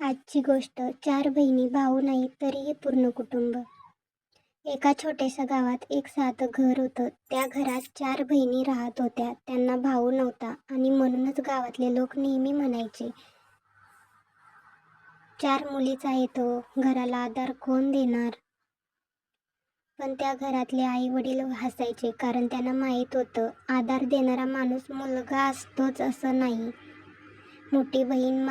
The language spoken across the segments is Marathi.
आजची गोष्ट. 4 बहिणी, भाऊ नाही तरीही पूर्ण कुटुंब. एका छोट्याशा गावात एक साधं घर होतं. त्या घरात 4 बहिणी राहत होत्या. त्यांना भाऊ नव्हता आणि म्हणूनच गावातले लोक नेहमी म्हणायचे, 4 मुलीच आहेत हो, घराला आधार कोण देणार? पण त्या घरातले आई वडील हसायचे, कारण त्यांना माहीत होतं, आधार देणारा माणूस मुलगा असतोच असं नाही. मोठी बहीण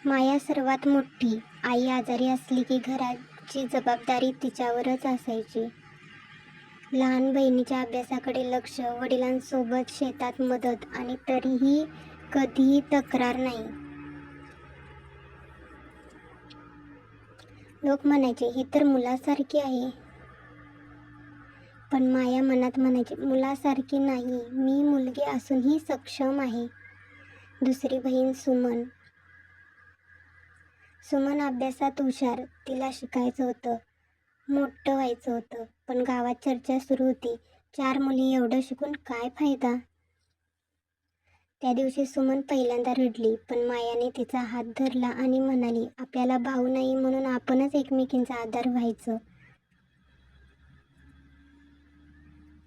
माया सर्वात मोठी. आई आजारी असली की घराची जबाबदारी तिच्यावरच असायची. लहान बहिणीच्या अभ्यासाकडे लक्ष, वडिलांसोबत शेतात मदत आणि तरीही कधीही तक्रार नाही. लोक म्हणायचे, ही तर मुलासारखी आहे. पण माया मनात म्हणायची, मुलासारखी नाही, मी मुलगी असूनही सक्षम आहे. दुसरी बहीण सुमन अभ्यासात हुशार. तिला शिकायचं होतं, मोठं व्हायचं होतं. पण गावात चर्चा सुरू होती, 4 मुली एवढं शिकून काय फायदा? त्या दिवशी सुमन पहिल्यांदा रडली, पण मायाने तिचा हात धरला आणि म्हणाली, आपल्याला भाऊ नाही म्हणून आपणच एकमेकींचा आधार व्हायचं.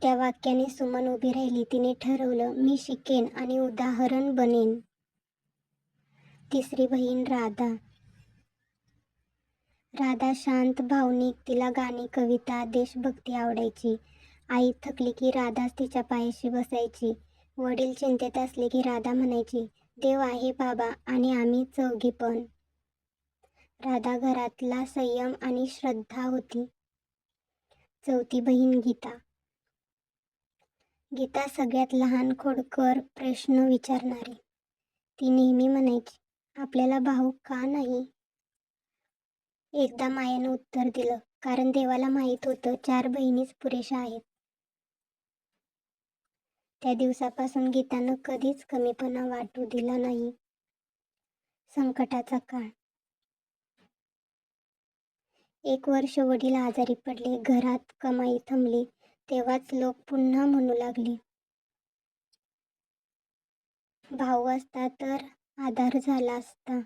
त्या वाक्याने सुमन उभी राहिली. तिने ठरवलं, मी शिकेन आणि उदाहरण बनेन. तिसरी बहीण राधा शांत, भावनिक. तिला गाणी, कविता, देशभक्ती आवडायची. आई थकली की राधाच तिच्या पायाशी बसायची. वडील चिंतेत असले की राधा म्हणायची, देव आहे बाबा आणि आम्ही चौघी पण. राधा घरातला संयम आणि श्रद्धा होती. चौथी बहीण गीता सगळ्यात लहान, खोडकर, प्रश्न विचारणारी. ती नेहमी म्हणायची, आपल्याला भाऊ का नाही? एकदा मायानं उत्तर दिलं, कारण देवाला माहीत होतं 4 बहिणीच पुरेशा आहेत. त्या दिवसापासून गीतानं कधीच कमीपणा वाटू दिला नाही. संकटाचा काळ. 1 वर्ष वडील आजारी पडले, घरात कमाई थांबली. तेव्हाच लोक पुन्हा म्हणू लागले, भाऊ असता तर आधार झाला असता.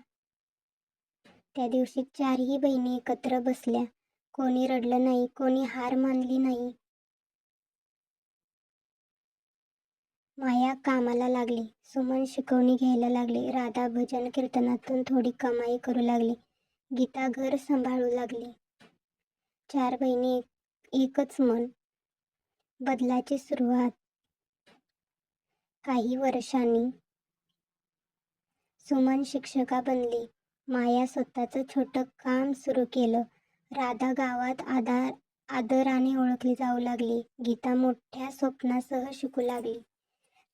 त्या दिवशी 4ही बहिणी एकत्र बसल्या. कोणी रडलं नाही, कोणी हार मानली नाही. माया कामाला लागली, सुमन शिकवणी घ्यायला लागली, राधा भजन कीर्तनातून थोडी कमाई करू लागली, गीता घर सांभाळू लागली. 4 बहिणी एकच मन. बदलाची सुरुवात. काही वर्षांनी सुमन शिक्षिका बनली. माया स्वतःचं छोटं काम सुरू केलं. राधा गावात आदराने ओळखली जाऊ लागली. गीता मोठ्या स्वप्नासह शिकू लागली.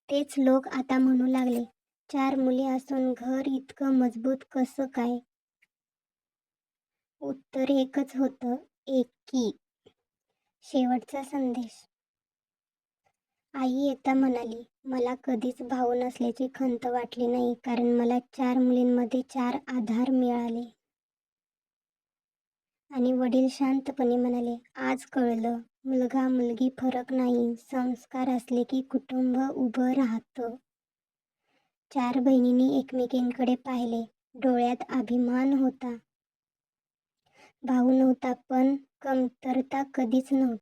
तेच लोक आता म्हणू लागले, 4 मुली असून घर इतकं मजबूत कसं काय? उत्तर एकच होतं, एकी. शेवटचा संदेश. आई येता म्हणाली, मला कधीच भाऊ नसल्याची खंत वाटली नाही, कारण मला 4 मुलींमध्ये 4 आधार मिळाले. आणि वडील शांतपणे म्हणाले, आज कळलं, मुलगा मुलगी फरक नाही, संस्कार असले की कुटुंब उभं राहतं. 4 बहिणींनी एकमेकींकडे पाहिले. डोळ्यात अभिमान होता. भाऊ नव्हता, पण कमतरता कधीच नव्हती.